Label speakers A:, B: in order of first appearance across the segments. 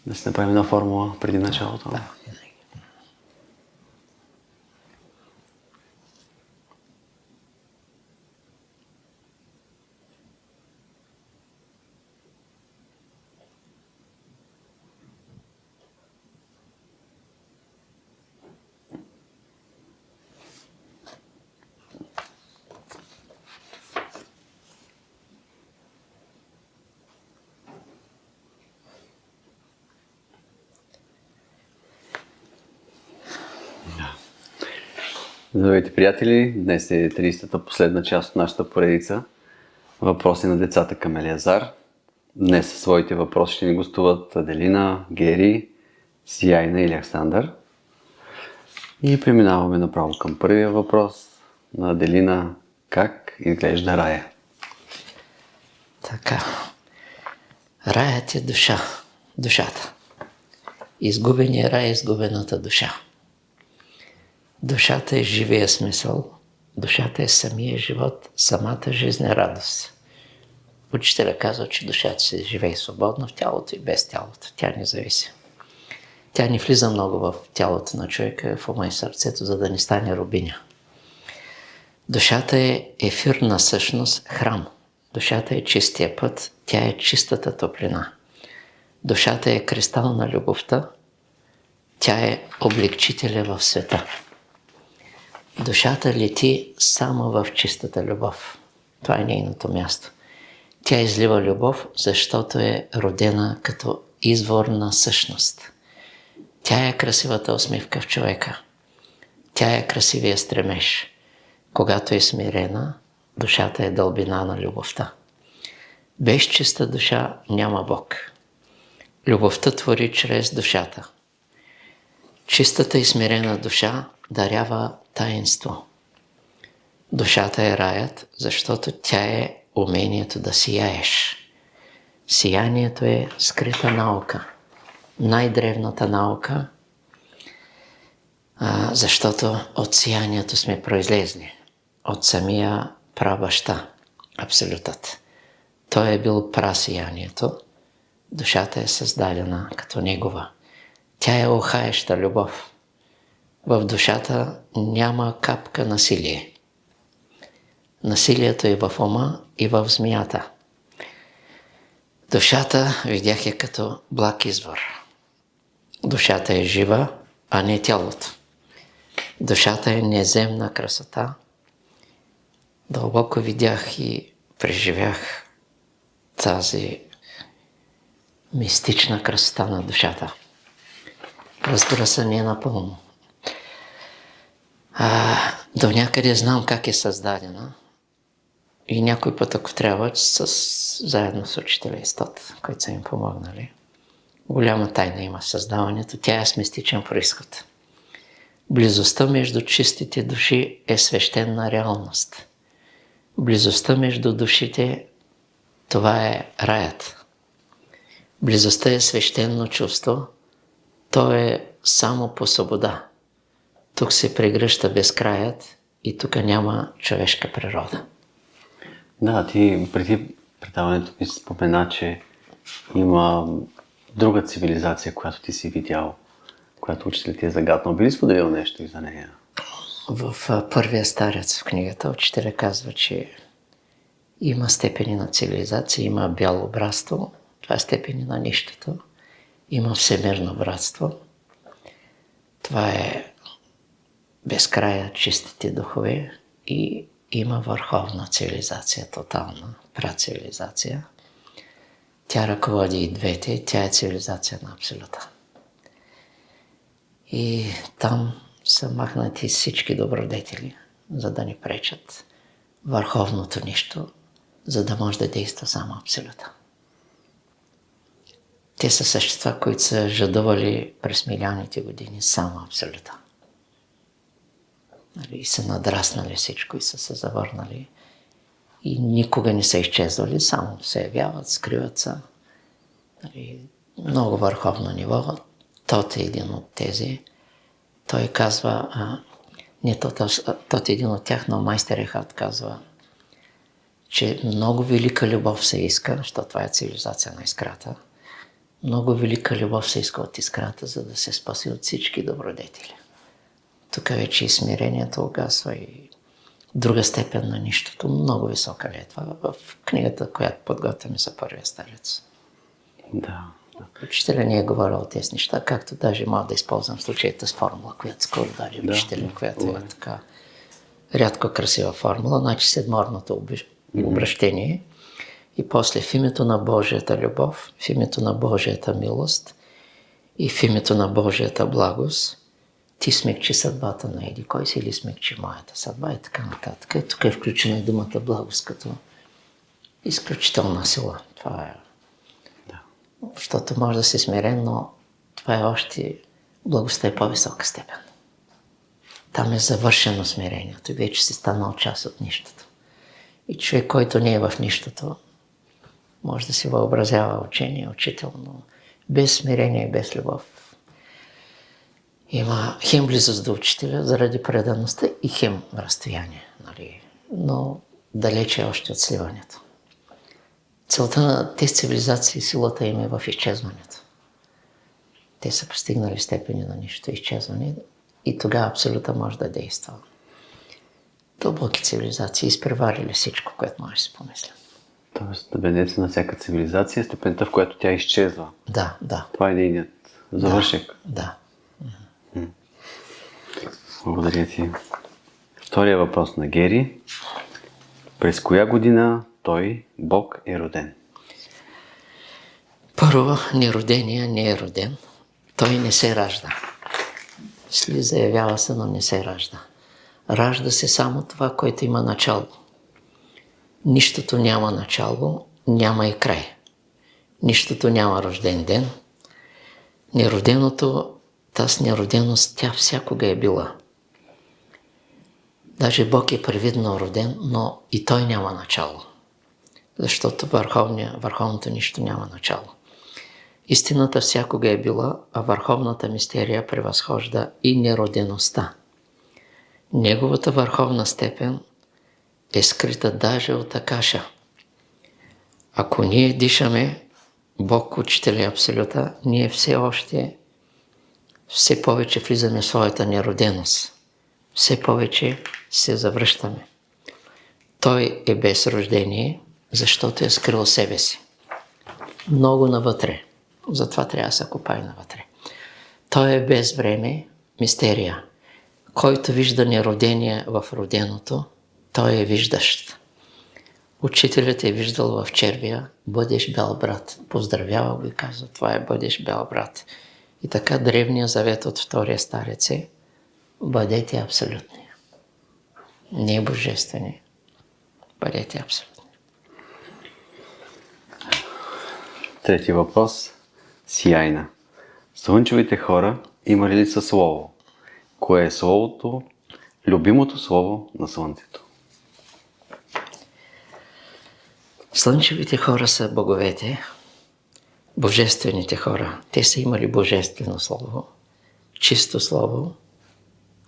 A: Да си направим една формула преди началото.
B: Да.
A: Здравейте, приятели! Днес е 30-та последна част от нашата поредица Въпроси на децата към Елиазар. Днес със своите въпроси ще ни гостуват Аделина, Гери, Сияйна и Александър. И преминаваме направо към първия въпрос на Аделина. Как изглежда рая?
B: Така. Раят е душа. Душата. Изгубеният рай е изгубената душа. Душата е живия смисъл. Душата е самия живот, самата жизнерадост. Учителя казва, че душата се живее свободно в тялото и без тялото. Тя не зависи. Тя не влиза много в тялото на човека, в ума и сърцето, за да не стане рубиня. Душата е ефирна същност, храм. Душата е чистия път, тя е чистата топлина. Душата е кристал на любовта, тя е облегчителя в света. Душата лети само в чистата любов. Това е нейното място. Тя излива любов, защото е родена като изворна същност. Тя е красивата усмивка в човека. Тя е красивия стремеж. Когато е смирена, душата е дълбина на любовта. Без чиста душа няма Бог. Любовта твори чрез душата. Чистата и смирена душа дарява таинство. Душата е раят, защото тя е умението да сияеш. Сиянието е скрита наука. Най-древната наука, защото от сиянието сме произлезли. От самия прабаща, Абсолютът. Той е бил прасиянието. Душата е създадена като негова. Тя е ухаеща любов. В душата няма капка насилие. Насилието е в ума и в змията. Душата видях е като благ извор. Душата е жива, а не тялото. Душата е неземна красота. Дълбоко видях и преживях тази мистична красота на душата. Разбира се, не е напълно. До някъде знам как е създадена и някой път, ако трябва, заедно с учителя и Стот, които са им помогнали. Голяма тайна има в създаването. Тя е с мистичен произход. Близостта между чистите души е свещена реалност. Близостта между душите, това е раят. Близостта е свещено чувство, то е само по свобода. Тук се прегръща безкраят и тук няма човешка природа.
A: Да, ти преди предаването ми спомена, че има друга цивилизация, която ти си видял, която учителят ти е загаднал. Би ли споделил нещо и за нея?
B: В първия старец в книгата учителя казва, че има степени на цивилизация, има бяло братство, това е степени на нищото, има всемирно братство, това е безкрая чистите духове и има върховна цивилизация, тотална працивилизация. Тя ръководи и двете, тя е цивилизация на Абсолюта. И там са махнати всички добродетели, за да ни пречат върховното нищо, за да може да действа само Абсолюта. Те са същества, които са жадували през милионите години само Абсолюта. И са надраснали всичко и са се завърнали. И никога не са изчезвали, само се явяват, скриват се. Много върховно ниво. Тот е един от тези. Той казва, тот е един от тях, но майстер Ехард казва, че много велика любов се иска, защото това е цивилизация на искрата, много велика любов се иска от искрата, за да се спаси от всички добродетели. Тук вече и смирението огасва и друга степен на нищото. Много висока летва в книгата, която подготвяме за първия старец.
A: Да.
B: Учителя не е говорил от тези неща, както даже мога да използвам в случаята с формула, която скоро даде учителя, която е така рядко красива формула, значи седморното обращение и после в името на Божията любов, в името на Божията милост и в името на Божията благост ти смекчи съдбата на еди кой си или смекчи моята съдба и така нататък. И тук е включена и думата благост като изключителна сила. Това е. Защото може да си смирен, но това е още благостта е по-висока степен. Там е завършено смирението и вече си станал част от нищото. И човек, който не е в нищото, може да си въобразява учение, учител, но без смирение и без любов. Има хем близост до учителя заради предаността и хем разстояние, нали? Но далече е още от сливането. Целта на тези цивилизации, силата им е в изчезването. Те са постигнали степени на нищо изчезване и тогава абсолюта може да действа. Дълбоки цивилизации изпреварили всичко, което може да си помисля.
A: Тоест, бенеца на всяка цивилизация е степента, в която тя изчезва.
B: Да, да.
A: Това е нейният завършек.
B: Да.
A: Благодаря ти. Втория въпрос на Гери. През коя година той, Бог, е роден?
B: Първо, неродения не е роден. Той не се ражда. Заявява се, но не се ражда. Ражда се само това, което има начало. Нищото няма начало, няма и край. Нищото няма рожден ден. Нероденото, тази нероденост, тя всякога е била. Даже Бог е привидно роден, но и той няма начало. Защото върховното нищо няма начало. Истината всякога е била, а върховната мистерия превъзхожда и неродеността. Неговата върховна степен е скрита даже от Акаша. Ако ние дишаме, Бог, Учителя и Абсолюта, ние все повече влизаме в своята нероденост. Все повече се завръщаме. Той е без рождение, защото е скрил себе си. Много навътре. Затова трябва да се копае навътре. Той е без време, мистерия. Който вижда неродение в роденото, той е виждащ. Учителят е виждал в червия, бъдеш бял брат. Поздравява го и казва, това е бъдеш бял брат. И така древния завет от втория старец е, бъдете абсолютни. Не божествени. Бъдете абсолютни.
A: Трети въпрос. Сияйна. Слънчевите хора имали ли са слово? Кое е словото, любимото слово на Слънцето?
B: Слънчевите хора са боговете, божествените хора. Те са имали божествено слово, чисто слово,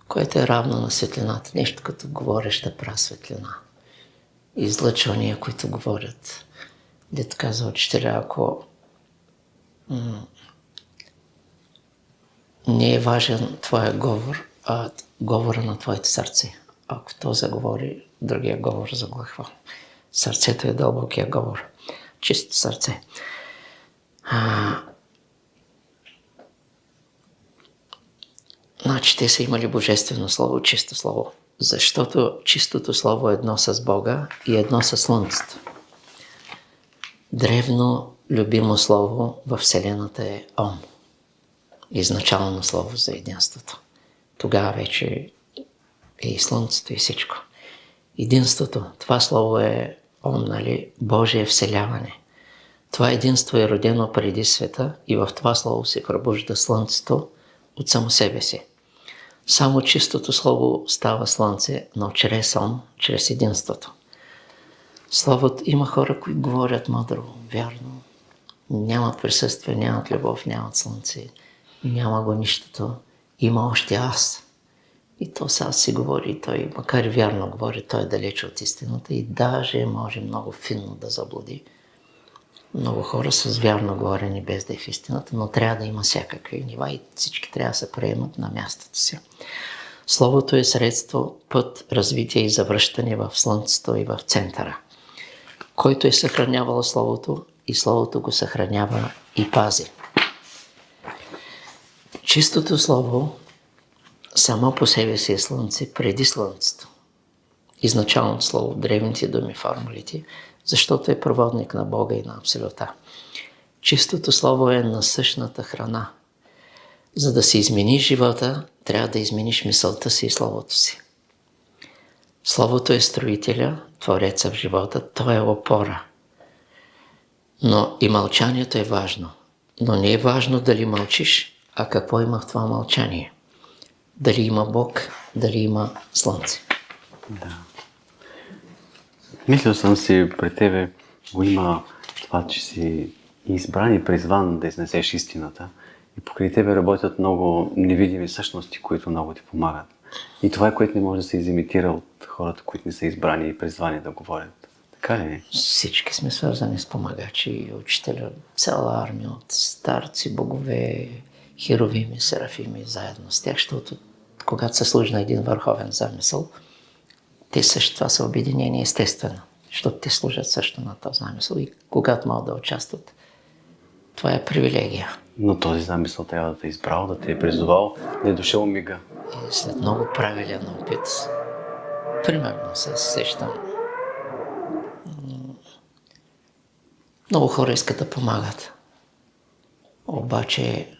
B: което е равно на светлината. Нещо като говореща прасветлина. Излъчвания, които говорят. Дето казва учителя, ако не е важен твоя говор, а говора на твоето сърце. Ако то заговори, другия говор заглъхва. Сърцето е дълбокия говор. Чисто сърце. Значи те са имали божествено слово, чисто слово. Защото чистото слово е едно с Бога и едно с Слънцето. Древно любимо слово във Вселената е Ом. Изначално слово за единството. Тогава вече е и Слънцето и всичко. Единството, това слово е Ом, нали? Божие вселяване. Това единство е родено преди света и в това слово се пробужда Слънцето от само себе си. Само чистото слово става Слънце, но чрез Ом, чрез единството. Словото има хора, които говорят мъдро, вярно. Нямат присъствие, нямат любов, нямат Слънце. Няма го нищото. Има още аз. И то сега си говори, той, макар и вярно говори, той е далече от истината и даже може много финно да заблуди. Много хора с вярно говорене без да е в истината, но трябва да има всякакви нива и всички трябва да се приемат на мястото си. Словото е средство, път, развитие и завръщане в Слънцето и в центъра. Който е съхранявал Словото и Словото го съхранява и пази. Чистото Слово само по себе си е Слънце преди Слънцето. Изначалното Слово, древните думи, формулите, защото е проводник на Бога и на Абсолюта. Чистото Слово е насъщната храна. За да се измени живота, трябва да измениш мисълта си и Словото си. Словото е строителя, твореца в живота, то е опора. Но и мълчанието е важно. Но не е важно дали мълчиш, а какво има в това мълчание. Дали има Бог, дали има Слънце.
A: Да. Мислил съм си при тебе, го има това, че си избран и призван да изнесеш истината. И покрай тебе работят много невидими същности, които много ти помагат. И това е, което не може да се изимитира от хората, които не са избрани и призвани да говорят. Така ли?
B: Всички сме свързани с помагачи, учителя, цяла армия от старци, богове, херовими, серафими, заедно с тях, защото когато се служи на един върховен замисъл, те също това са обединени естествено, защото те служат също на този замисъл и когато могат да участват, това е привилегия.
A: Но този замисъл трябва да те е избрал, да те е призовал, да е дошъл мига.
B: И след много правилен опит, примерно се сещам, много хора искат да помагат. Обаче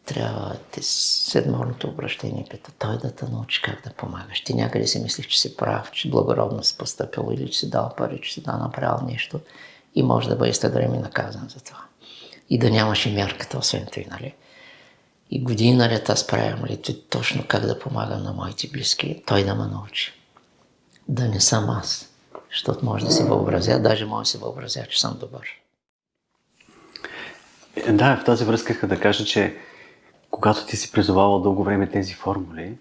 B: трябва те седморното обращение пита, той да те научи как да помагаш. Ти някъде си мислиш, че си прав, че благородно си постъпил или че си дал пари, че си направил нещо и може да бъде след време наказан за това. И да нямаш и мярката, освен това, нали? И години наред аз правя молитви точно как да помагам на моите близки, той да ме научи. Да не съм аз, защото може да си въобразя, даже може да си въобразя, че съм добър.
A: Да, в тази връзка исках да кажа, че когато ти си призовавал дълго време тези формули,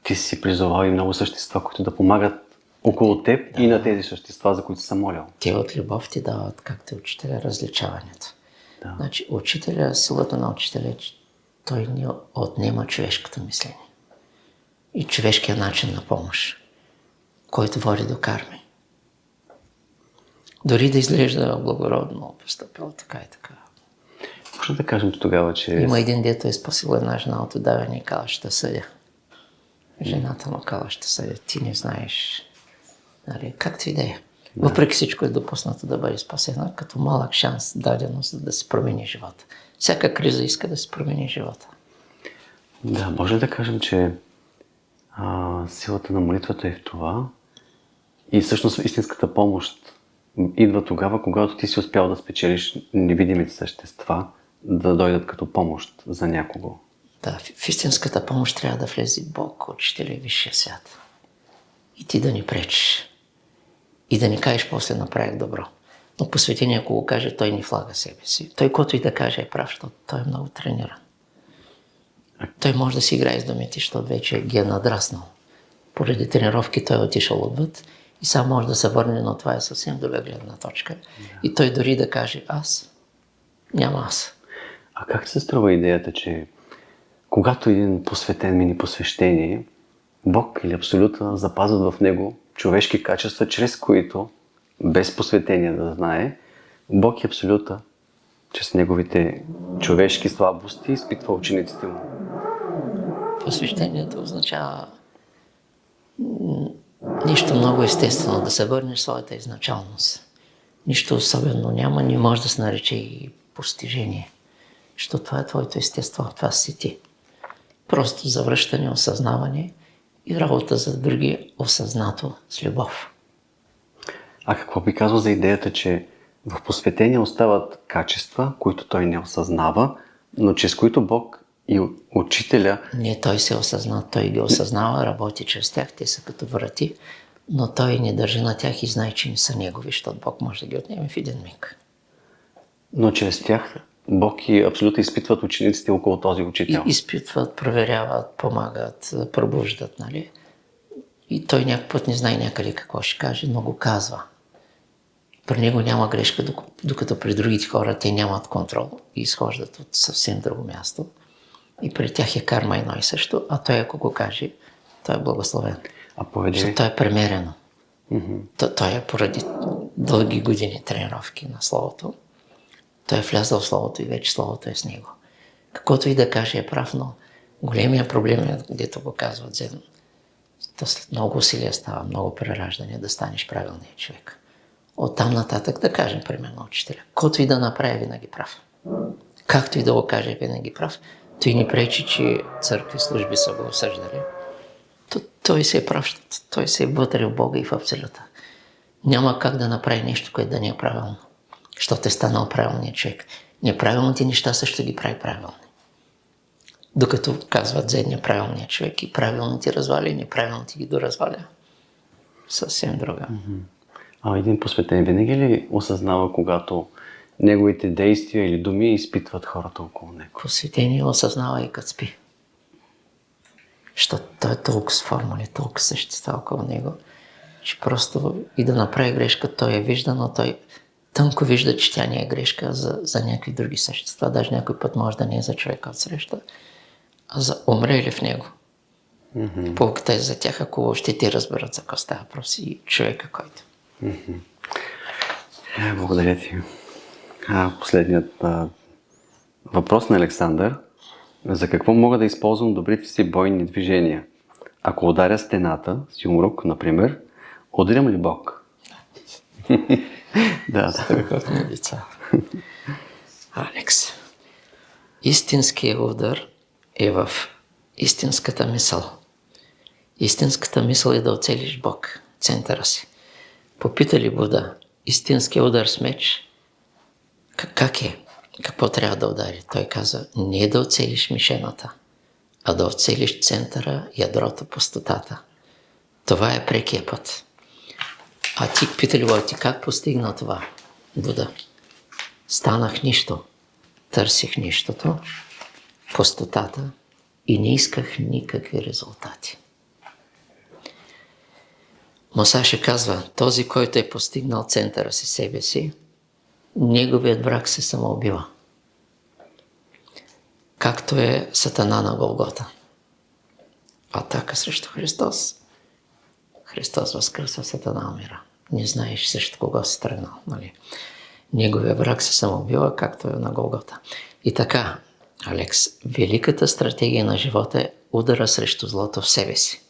A: ти си призовал и много същества, които да помагат около теб и на тези същества, за които си молил.
B: Те от любов ти дават, както учителя, различаването.
A: Да.
B: Значи, учителя, силата на учителя е, че той ни отнема човешкото мислене и човешкия начин на помощ, който води до карми. Дори да изглежда благородно, постъпил така и така.
A: Може да кажем тогава, че...
B: Има един, дето е спасил една жена от отдаване и казва, ще съдя. Жената му казва, ще съдя. Ти не знаеш. Нали, както и да е. Въпреки всичко е допуснато да бъде спасена, като малък шанс дадено, за да се промени живота. Всяка криза иска да се промени живота.
A: Да, може да кажем, че силата на молитвата е в това и всъщност истинската помощ идва тогава, когато ти си успял да спечелиш невидимите същества, да дойдат като помощ за някого.
B: Да, в истинската помощ трябва да влезе Бог, учителя и висшия свят. И ти да ни пречиш. И да ни кажеш, после направих добро. Но посветение, ако го каже, той ни влага себе си. Той, който и да каже, е прав, защото той е много трениран. Той може да си играе с думите, защото вече ги е надраснал. Поради тренировки той е отишъл отвъд и сам може да се върне, но това е съвсем друга гледна точка. И той дори да каже аз, няма аз.
A: А как се струва идеята, че когато един посветен мини посвещение, Бог или Абсолюта запазват в него човешки качества, чрез които, без посветение да знае, Бог и Абсолюта, чрез неговите човешки слабости, изпитва учениците му?
B: Посвещението означава нищо много естествено, да се върнеш в своята изначалност. Нищо особено няма, не може да се нарече и постижение. Защото това е твоето естество, това си ти. Просто завръщане, осъзнаване и работа за други осъзнато с любов.
A: А какво би казал за идеята, че в посветение остават качества, които той не осъзнава, но чрез които Бог и учителя...
B: Не, той се осъзна, той ги осъзнава, работи чрез тях, те са като врати, но той не държи на тях и знае, че не са негови, защото Бог може да ги отнеме в един миг.
A: Но чрез тях Бог и Абсолюта изпитват учениците около този учител.
B: И изпитват, проверяват, помагат, пробуждат, нали? И той някой път не знае някъде какво ще каже, но го казва. При него няма грешка, докато при другите хора те нямат контрол и изхождат от съвсем друго място. И при тях е карма едно и също, а той ако го каже, той е благословен. Защото той е премерено. Той е поради дълги години тренировки на Словото. Той е влязъл в Словото и вече Словото е с него. Каквото и да каже е прав, но големия проблем е, дето го казват Зен. То след много усилия става, много прераждане да станеш правилният човек. Оттам нататък да кажем, примерно, учителя. Който и да направи, винаги прав. Както и да го каже, винаги прав. Той ни пречи, че църкви служби са го осъждали. Той се е прав, той се е вътре в Бога и в Абсолюта. Няма как да направи нещо, което да не е правилно. Защото е станал правилният човек. Неправилните неща също ги прави правилни. Докато казват за неправилният човек и правилните разваля, и неправилните ги доразваля. Съвсем друга.
A: А един посветен винаги ли осъзнава, когато неговите действия или думи изпитват хората около него?
B: Посветение осъзнава и като спи. Защото той е толкова с формули, толкова същества около него, че просто и да направи грешка, той я вижда, но той тънко вижда, че тя не е грешка за някакви други същества. Даже някой път може да не е за човека от среща, а за умрели в него. Полката е за тях, ако още те разберат за какво става въпрос и човека, който.
A: Благодаря ти. Последният въпрос на Александър. За какво мога да използвам добрите си бойни движения? Ако ударя стената с юмрук, например, ударям ли Бог? Да.
B: Страхотни деца. Алекс. Истинският удар е в истинската мисъл. Истинската мисъл е да оцелиш Бог, центъра си. Попита ли Буда, истинският удар с меч, как е? Какво трябва да удари? Той каза, не да оцелиш мишената, а да оцелиш центъра, ядрото, пустотата. Това е прекия път. А ти пита ли го, ти как постигна това, Буда? Станах нищо, търсих нищото, пустотата и не исках никакви резултати. Мусаши казва, този, който е постигнал центъра си себе си, неговият враг се самоубива. Както е Сатана на Голгота. Атака срещу Христос. Христос възкръсва, Сатана умира. Не знаеш срещу кого си тръгнал. Нали? Неговият враг се самоубива, както е на Голгота. И така, Алекс, великата стратегия на живота е удара срещу злото в себе си.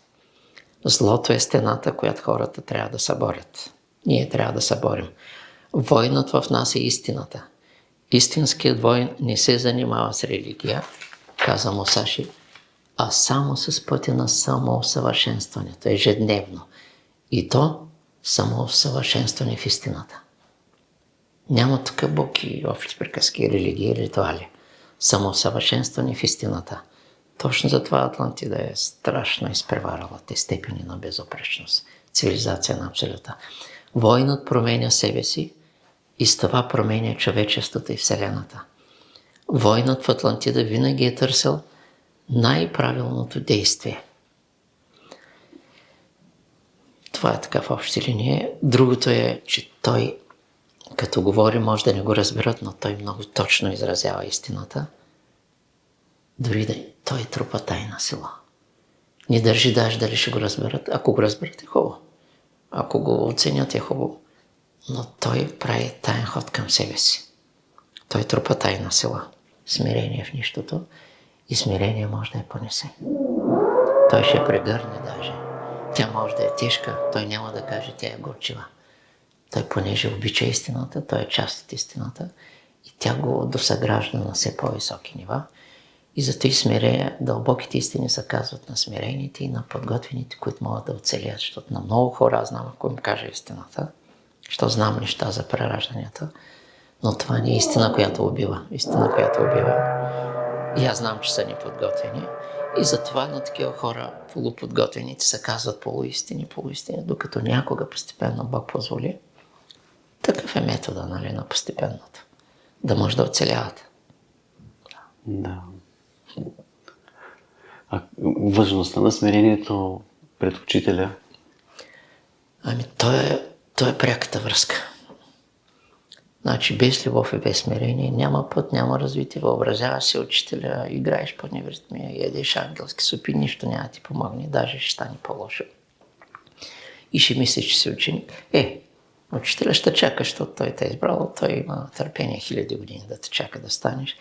B: Злото е стената, която хората трябва да съборят. Ние трябва да съборим. Войнат в нас е истината. Истинският войн не се занимава с религия, каза Мусаши, а само с пътя на самоусъвършенстването, ежедневно. И то самоусъвършенстване в истината. Няма тук Бог и общи приказки, религии, ритуали. Самоусъвършенстване в истината. Точно затова Атлантида е страшно изпреварала те степени на безопречност. Цивилизация на Абсолюта. Войнат променя себе си и с това променя човечеството и Вселената. Войнат в Атлантида винаги е търсил най-правилното действие. Това е така в общи линии. Другото е, че той, като говори, може да не го разберат, но той много точно изразява истината. Дори да той трупа тайна сила. Не държи даже дали ще го разберат. Ако го разберат е хубаво. Ако го оценят е хубаво. Но той прави таен ход към себе си. Той трупа тайна сила. Смирение в нищото и смирение може да я понесе. Той ще прегърне даже. Тя може да е тежка, той няма да каже, тя е горчива. Той понеже обича истината, той е част от истината и тя го досъгражда на все по-високи нива. И зато и смирение, дълбоките истини се казват на смирените и на подготвените, които могат да оцелят. Защото на много хора аз знам, ако им кажа истината, защото знам неща за преражданията, но това не е истина, която убива. Истина, която убива. И аз знам, че са неподготвени. И затова на такива хора полуподготвените се казват полуистини, докато някога постепенно Бог позволи. Такъв е метода, нали, на постепенното. Да може да оцеляват.
A: Да. А важността на смирението пред учителя?
B: Ами, той е пряката връзка. Значи без любов и без смирение няма път, няма развитие. Въобразява си учителя, играеш по невритмия, ядеш ангелски супи, нищо няма ти помогне, даже ще стане по-лошо. И ще мислиш, че си ученик. Учителя ще чака, защото той те е избрал, той има търпение 1000 години да те чака да станеш.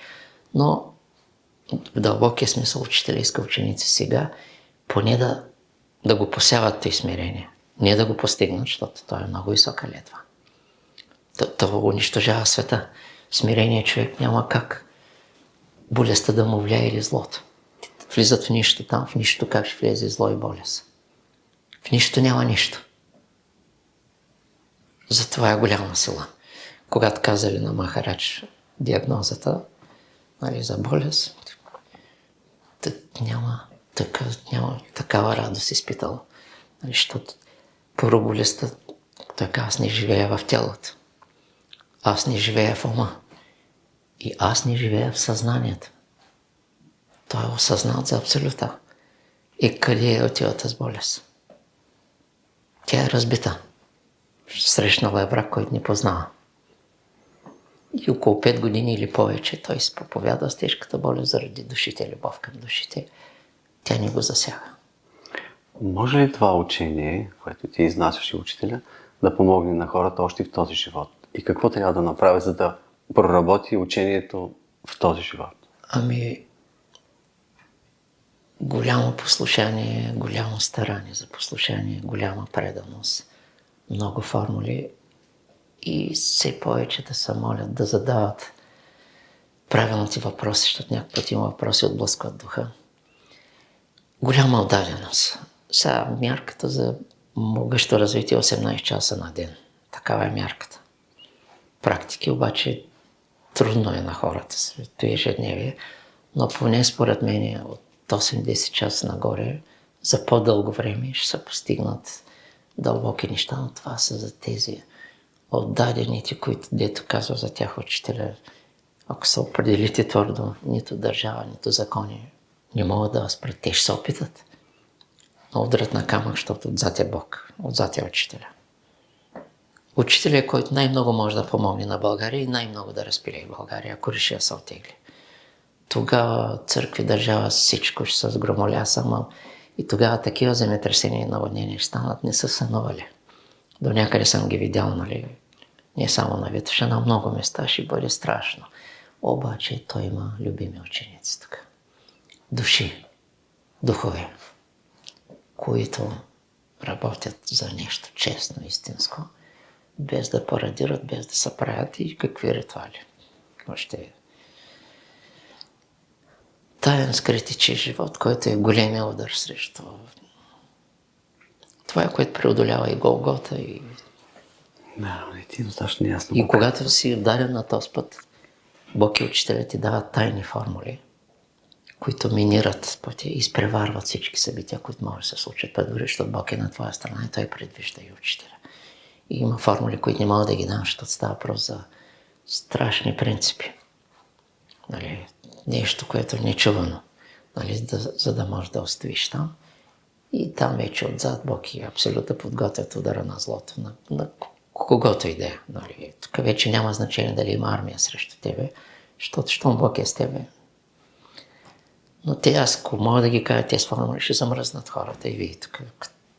B: Но в дълбокия смисъл учителя иска ученици сега поне да го посяват тези смирения. Не да го постигнат, защото той е много висока летва. Това унищожава света. Смирение човек няма как болестта да му влияе или злото. Влизат в нищо там, в нищо как ще влезе зло и болест. В нищо няма нищо. Затова е голяма сила. Когато казали на Махарадж диагнозата, за болест, няма такава радост изпитал. Защото първо болестта, така аз не живея в тялото. Аз не живея в ума. И аз не живея в съзнанието. Той е осъзнат за абсолюта. И къде е отива тази болест? Тя е разбита. Срещнала е враг, който не познава. И около 5 години или повече той се проповядва с тежката болест заради душите, любов към душите. Тя не го засяга.
A: Може ли това учение, което ти изнасяш и учителя, да помогне на хората още в този живот? И какво трябва да направи, за да проработи учението в този живот?
B: Голямо послушание, голямо старание за послушание, голяма преданост, много формули и все повече да се молят, да задават правилните въпроси, защото някакъв път има въпроси отблъскват духа. Голяма отдаденост. Сега мярката за могъщо развитие 18 часа на ден. Такава е мярката. Практики обаче трудно е на хората, това е ежедневие, но поне според мен от 8-10 часа нагоре за по-дълго време ще се постигнат дълбоки неща, но това са за тези отдадените, които дето казва за тях учителя, ако се определите твърдо, нито държава, нито закони, не могат да възпрат. Те ще се опитат, но удрят на камък, защото отзад е Бог, отзад е учителя. Учителя е, който най-много може да помогне на България и най-много да разпилее България, ако реши да се отегли. Тогава църкви, държава, всичко ще се сгромоля само и тогава такива земетресения и наводнения ще станат, не са сънували. До някъде съм ги видял, не само на Витоша, на много места ще бъде страшно. Обаче той има любими ученици тук. Души, духове, които работят за нещо честно, истинско, без да парадират, без да се правят и какви ритуали. Още таен скритичи живот, който е големия удар срещу това е, което преодолява и Голгота.
A: Да, ти достатъчно ясно.
B: И когато си ударен на този път, Бог и учителя ти дават тайни формули, които минират пътя и изпреварват всички събития, които може да се случат. Дори, защото Бог е на твоя страна и той предвижда и учителя. И има формули, които не мога да ги дам, защото става просто за страшни принципи. Нещо, което е нечувано, за да можеш да оставиш там. И там вече отзад Бог и абсолютно подготвят удара на злото, на когото и да е. Тук вече няма значение дали има армия срещу тебе, защото щом Бог е с тебе. Но аз, ако мога да ги кажа, тези формули ще замръзнат хората и вие тук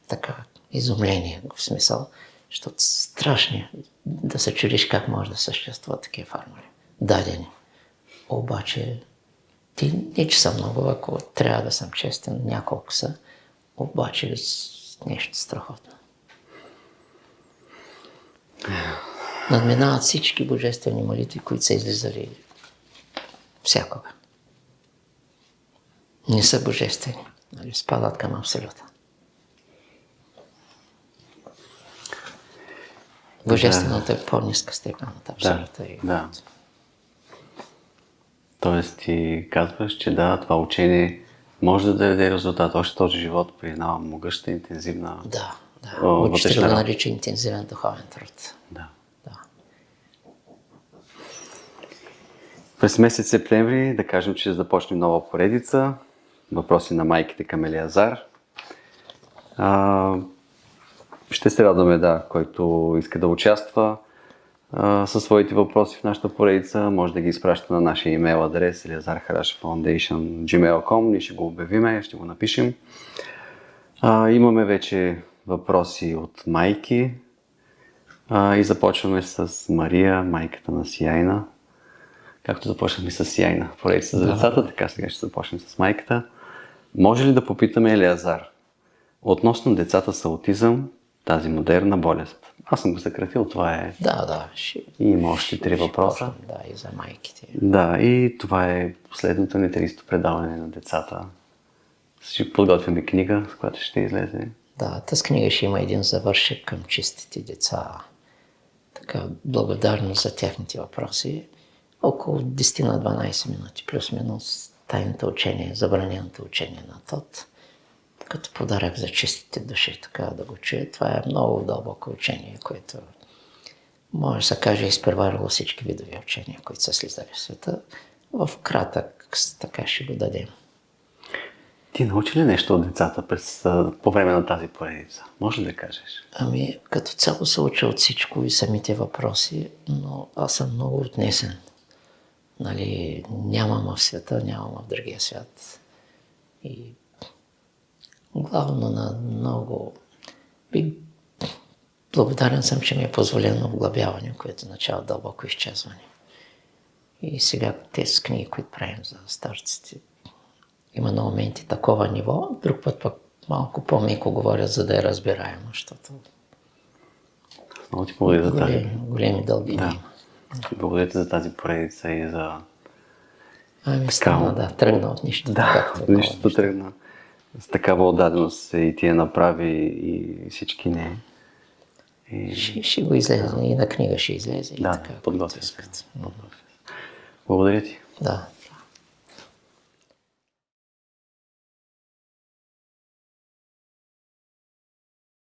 B: така изумление в смисъл, защото страшно да се чудиш как може да съществуват такива формули. Дадени. Обаче, не че са много, ако трябва да съм честен, няколко са, обаче нещо страхотно. Надминават всички божествени молитви, които са излизали всякога. Не са божествени, спадат към абсолюта. Божественото е по-ниска степен от абсолюта.
A: Да. Тоест ти казваш, че това учение може да даде резултат още този живот при една могъща, интензивна.
B: Да. Учителя го нарича интензивен духовен труд.
A: Да. През месец септември да кажем, че започне нова поредица. Въпроси на майките към Елиазар. Ще се радваме, който иска да участва. със своите въпроси в нашата поредица, може да ги изпраща на нашия имейл адрес eliazarharashfoundation@gmail.com. Ние ще го обявиме, ще го напишем. Имаме вече въпроси от майки и започваме с Мария, майката на Сияйна. Както започнахме с Сияйна в поредица за децата, така сега ще започнем с майката. Може ли да попитаме Елиазар относно децата с аутизъм, тази модерна болест? Аз съм го съкратил, това е...
B: Да.
A: И има още 3 въпроса.
B: Да, и за майките.
A: Да, и това е последното ни 30 предаване на децата. Ще подготвяме книга, с която ще излезе.
B: Да, тази книга ще има един завършек към чистите деца. Така, благодарност за техните въпроси. Около 10 на 12 минути, плюс-минус, тайното учение, забраненото учение на Тод. Като подарък за чистите души, така да го чуя. Това е много дълбоко учение, което може да се каже изпреварило всички видови учения, които са слизали в света. В кратък така ще го дадем.
A: Ти научи ли нещо от децата по време на тази поредица? Може да кажеш?
B: Ами, като цяло се уча от всичко и самите въпроси, но аз съм много отнесен. Нали, нямам в света, нямам в другия свят. И главно на много... Благодарен съм, че ми е позволено вглъбяване, което означава дълбоко изчезване. И сега тези книги, които правим за старците, има на моменти такова ниво, друг път пък малко по-меко говоря, за да е разбираемо, защото
A: Много ти благодаря за тази.
B: големи дълбини.
A: Да. Благодаря ти за тази поредица и за...
B: Ами стана, да, тръгна от нищото.
A: Да, от нищото тръгна. С такава отдаденост и ти я направи и всички не.
B: Ще го излезе и на книга ще излезе.
A: Да, подготвя се. Благодаря ти.
B: Да.